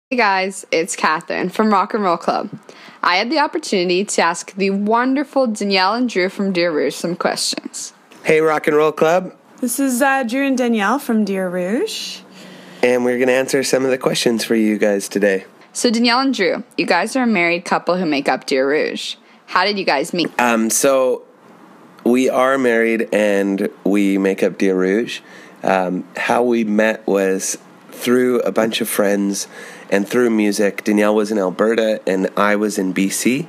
Hey guys, it's Catherine from Rock and Roll Club. I had the opportunity to ask the wonderful Danielle and Drew from Dear Rouge some questions. Hey Rock and Roll Club. This is Drew and Danielle from Dear Rouge. And we're going to answer some of the questions for you guys today. So Danielle and Drew, you guys are a married couple who make up Dear Rouge. How did you guys meet? So we are married and we make up Dear Rouge. How we met was through a bunch of friends and through music. Danielle was in Alberta and I was in BC.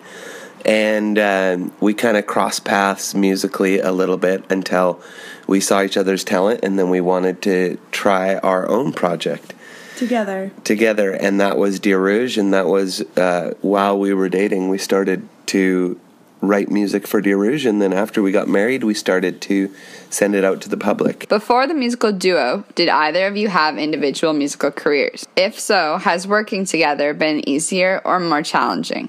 And we kind of crossed paths musically a little bit until we saw each other's talent, and then we wanted to try our own project. Together. And that was Dear Rouge, and that was while we were dating. We started to write music for Dear Rouge, and then after we got married, we started to send it out to the public. Before the musical duo, did either of you have individual musical careers? If so, has working together been easier or more challenging?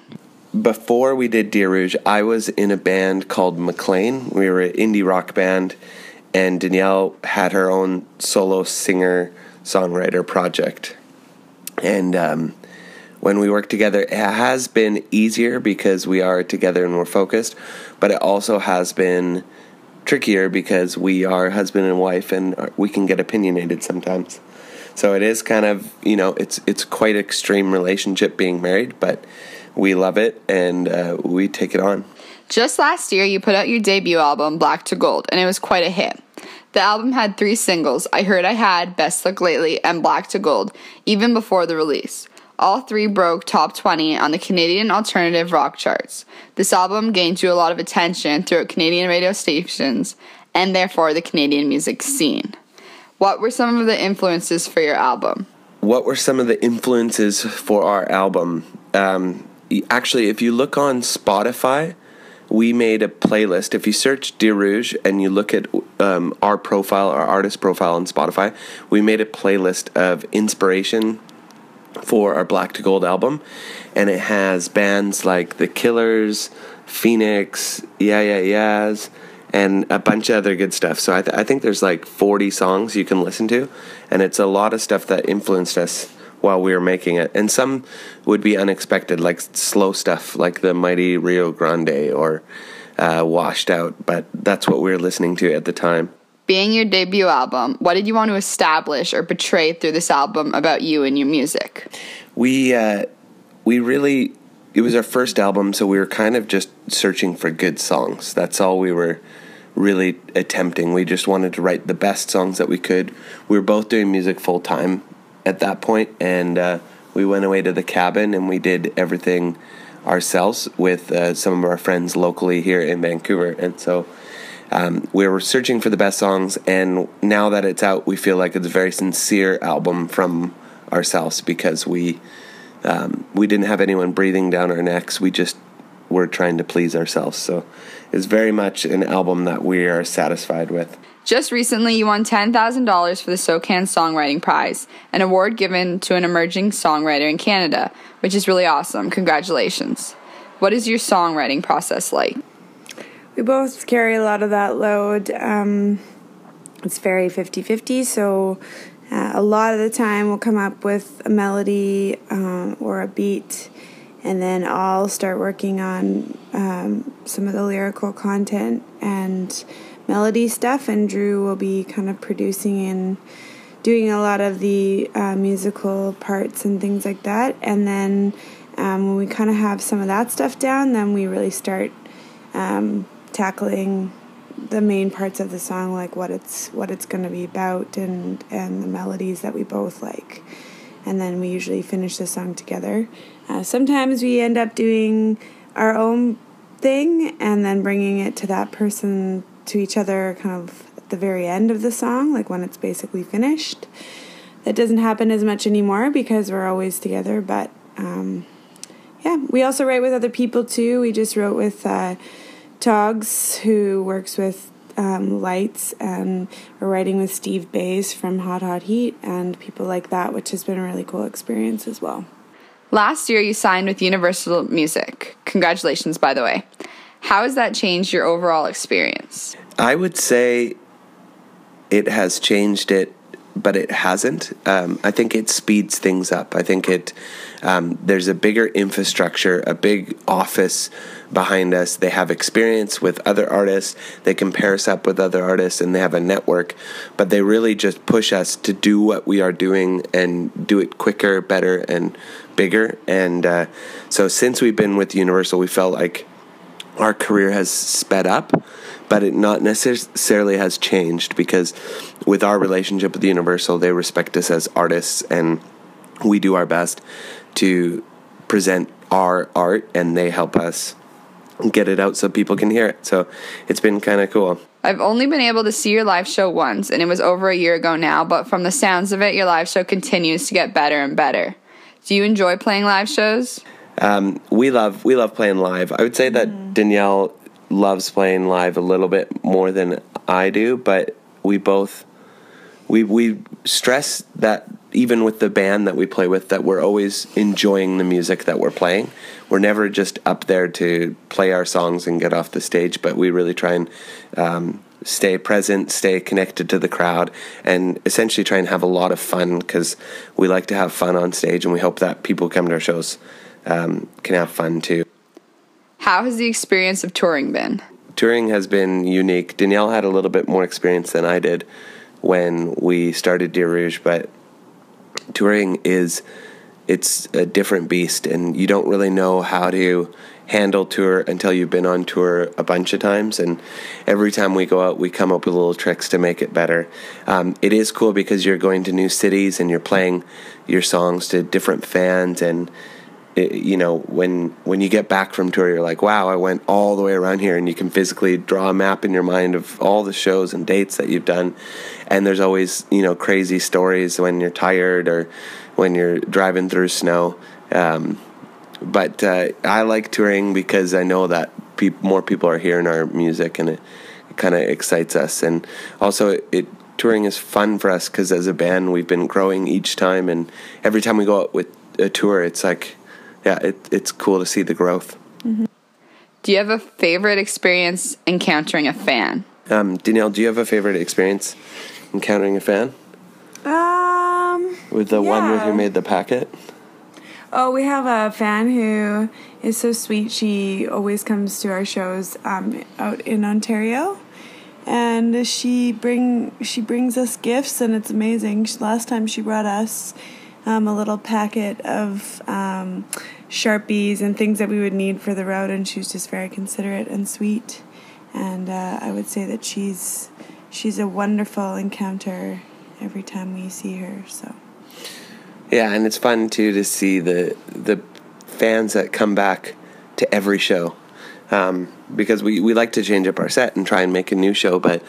Before we did Dear Rouge, I was in a band called McLean. We were an indie rock band, and Danielle had her own solo singer-songwriter project. And when we work together, it has been easier because we are together and we're focused, but it also has been trickier because we are husband and wife and we can get opinionated sometimes. So it is kind of, it's quite an extreme relationship being married, but we love it and we take it on. Just last year, you put out your debut album, Black to Gold, and it was quite a hit. The album had 3 singles, I Heard I Had, Best Look Lately, and Black to Gold, even before the release. All 3 broke top 20 on the Canadian alternative rock charts. This album gained you a lot of attention throughout Canadian radio stations and therefore the Canadian music scene. What were some of the influences for your album? What were some of the influences for our album? Actually, if you look on Spotify, we made a playlist. If you search Dear Rouge and you look at our profile, our artist profile on Spotify, we made a playlist of inspiration for our Black to Gold album, and it has bands like The Killers, Phoenix, Yeah Yeah Yeahs, and a bunch of other good stuff. So I think there's like 40 songs you can listen to, and it's a lot of stuff that influenced us while we were making it. And some would be unexpected, like slow stuff like the Mighty Rio Grande or Washed Out, but that's what we were listening to at the time. Being your debut album, what did you want to establish or portray through this album about you and your music? We really, it was our first album, so we were kind of just searching for good songs. That's all we were really attempting. We just wanted to write the best songs that we could. We were both doing music full time at that point, and we went away to the cabin and we did everything ourselves with some of our friends locally here in Vancouver. And so we were searching for the best songs, and now that it's out, we feel like it's a very sincere album from ourselves because we didn't have anyone breathing down our necks. We just were trying to please ourselves. So it's very much an album that we are satisfied with. Just recently, you won $10,000 for the SOCAN Songwriting Prize, an award given to an emerging songwriter in Canada, which is really awesome. Congratulations. What is your songwriting process like? We both carry a lot of that load. It's very 50-50, so a lot of the time we'll come up with a melody or a beat, and then I'll start working on some of the lyrical content and melody stuff, and Drew will be kind of producing and doing a lot of the musical parts and things like that. And then when we kind of have some of that stuff down, then we really start tackling the main parts of the song, like what it's going to be about and the melodies that we both like. And then we usually finish the song together. Sometimes we end up doing our own thing and then bringing it to that person, to each other, kind of at the very end of the song, like when it's basically finished. That doesn't happen as much anymore because we're always together, but we also write with other people too. We just wrote with Togs, who works with Lights, and we're writing with Steve Bays from Hot Hot Heat and people like that, which has been a really cool experience as well. Last year, you signed with Universal Music. Congratulations, by the way. How has that changed your overall experience? I would say it has changed it but it hasn't. I think it speeds things up. I think there's a bigger infrastructure, a big office behind us. They have experience with other artists. They can pair us up with other artists, and they have a network. But they really just push us to do what we are doing and do it quicker, better, and bigger. And so since we've been with Universal, we felt like our career has sped up, but it not necessarily has changed, because with our relationship with Universal, they respect us as artists, and we do our best to present our art, and they help us get it out so people can hear it. So it's been kind of cool. I've only been able to see your live show once, and it was over a year ago now, but from the sounds of it, your live show continues to get better and better. Do you enjoy playing live shows? We love playing live. I would say that Danielle loves playing live a little bit more than I do, but we stress that even with the band that we play with, that we're always enjoying the music that we're playing. We're never just up there to play our songs and get off the stage, but we really try and stay present, stay connected to the crowd, and essentially try and have a lot of fun, because we like to have fun on stage, and we hope that people who come to our shows can have fun too. How has the experience of touring been? Touring has been unique. Danielle had a little bit more experience than I did when we started Dear Rouge, but touring it's a different beast, and you don't really know how to handle tour until you've been on tour a bunch of times, and every time we go out, we come up with little tricks to make it better. It is cool because you're going to new cities, and you're playing your songs to different fans, and when you get back from tour, you're like, wow, I went all the way around here, and you can physically draw a map in your mind of all the shows and dates that you've done. And there's always, crazy stories when you're tired or when you're driving through snow. But I like touring because I know that more people are hearing our music, and it kind of excites us. And also touring is fun for us because as a band, we've been growing each time, and every time we go out with a tour, it's like, it's cool to see the growth. Mm-hmm. Do you have a favorite experience encountering a fan? Danielle, do you have a favorite experience encountering a fan? With the one who made the packet? Oh, we have a fan who is so sweet. She always comes to our shows out in Ontario, and she brings us gifts, and it's amazing. Last time she brought us a little packet of Sharpies and things that we would need for the road, and she was just very considerate and sweet. And I would say that she's a wonderful encounter every time we see her. So yeah, and it's fun too to see the fans that come back to every show. Because we like to change up our set and try and make a new show, but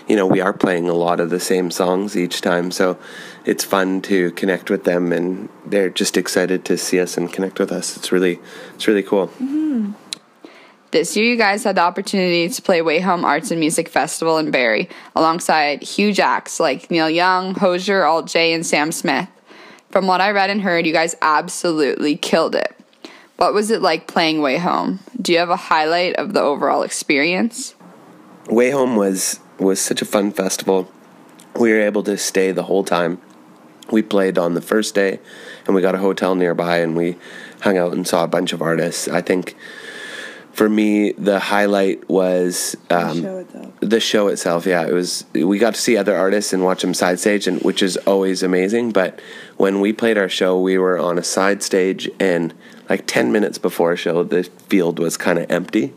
we are playing a lot of the same songs each time, so it's fun to connect with them, and they're just excited to see us and connect with us. It's really cool. Mm-hmm. This year you guys had the opportunity to play Way Home Arts and Music Festival in Barrie alongside huge acts like Neil Young, Hozier, Alt J, and Sam Smith. From what I read and heard, you guys absolutely killed it. What was it like playing Way Home? Do you have a highlight of the overall experience? Way Home was such a fun festival. We were able to stay the whole time. We played on the first day, and we got a hotel nearby, and we hung out and saw a bunch of artists. I think for me, the highlight was the show itself. Yeah, we got to see other artists and watch them side stage, and which is always amazing. But when we played our show, we were on a side stage, and like 10 minutes before our show, the field was kind of empty.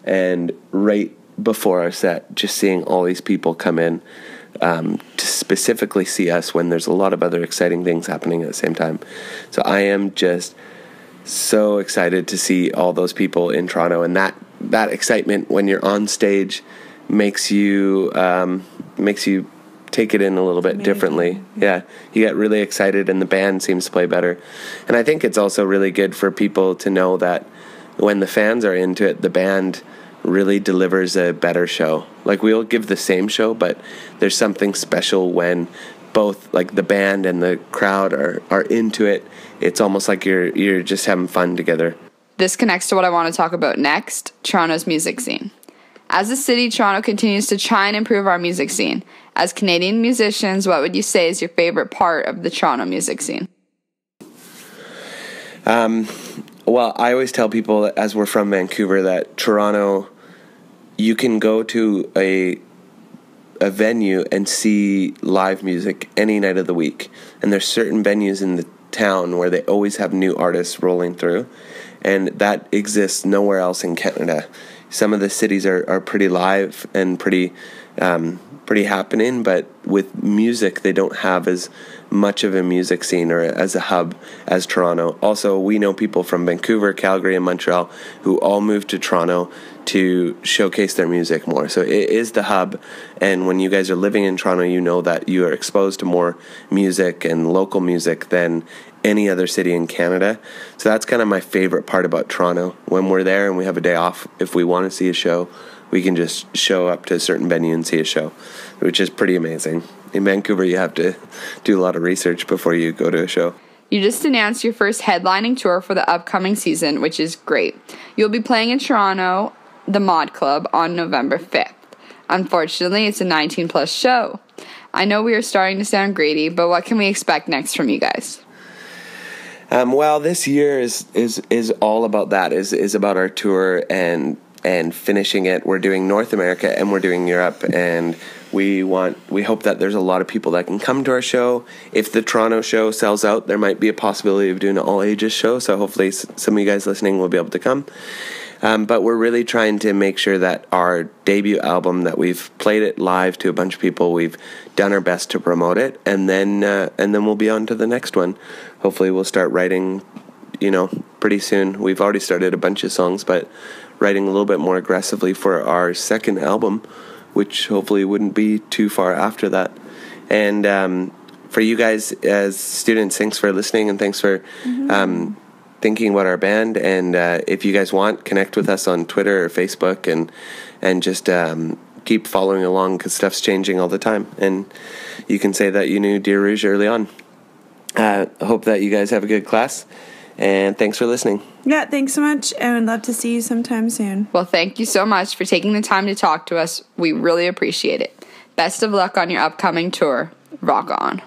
And right before our set, just seeing all these people come in to specifically see us when there's a lot of other exciting things happening at the same time. So I am just so excited to see all those people in Toronto, and that excitement when you're on stage makes you take it in a little bit differently. Yeah, you get really excited, and the band seems to play better. And I think it's also really good for people to know that when the fans are into it, the band really delivers a better show. Like, we'll give the same show, but there's something special when both like the band and the crowd are into it. It's almost like you're just having fun together. This connects to what I want to talk about next, Toronto's music scene. As a city, Toronto continues to try and improve our music scene. As Canadian musicians, what would you say is your favorite part of the Toronto music scene? Well, I always tell people, as we're from Vancouver, that Toronto, you can go to a venue and see live music any night of the week. And there's certain venues in the town where they always have new artists rolling through. And that exists nowhere else in Canada. Some of the cities are pretty live and pretty happening, but with music, they don't have as much of a music scene or as a hub as Toronto. Also, we know people from Vancouver, Calgary, and Montreal who all moved to Toronto to showcase their music more. So it is the hub, and when you guys are living in Toronto, you know that you are exposed to more music and local music than any other city in Canada. So that's kind of my favorite part about Toronto. When we're there and we have a day off, if we want to see a show, we can just show up to a certain venue and see a show, which is pretty amazing. In Vancouver, you have to do a lot of research before you go to a show. You just announced your first headlining tour for the upcoming season, which is great. You'll be playing in Toronto, the Mod Club, on November 5th. Unfortunately, it's a 19-plus show. I know we are starting to sound greedy, but what can we expect next from you guys? Well, this year is all about that, is about our tour and finishing it. We're doing North America and we're doing Europe, and we hope that there's a lot of people that can come to our show. If the Toronto show sells out, there might be a possibility of doing an all ages show, so hopefully some of you guys listening will be able to come. But we're really trying to make sure that our debut album, that we've played it live to a bunch of people, we've done our best to promote it, and then we'll be on to the next one. Hopefully we'll start writing, pretty soon. We've already started a bunch of songs, but writing a little bit more aggressively for our second album, which hopefully wouldn't be too far after that. And for you guys as students, thanks for listening, and thanks for thinking about our band. And if you guys want, connect with us on Twitter or Facebook, and just keep following along, because stuff's changing all the time. And you can say that you knew Dear Rouge early on. I hope that you guys have a good class, and thanks for listening. Yeah, thanks so much, and I'd love to see you sometime soon. Well, thank you so much for taking the time to talk to us. We really appreciate it. Best of luck on your upcoming tour. Rock on.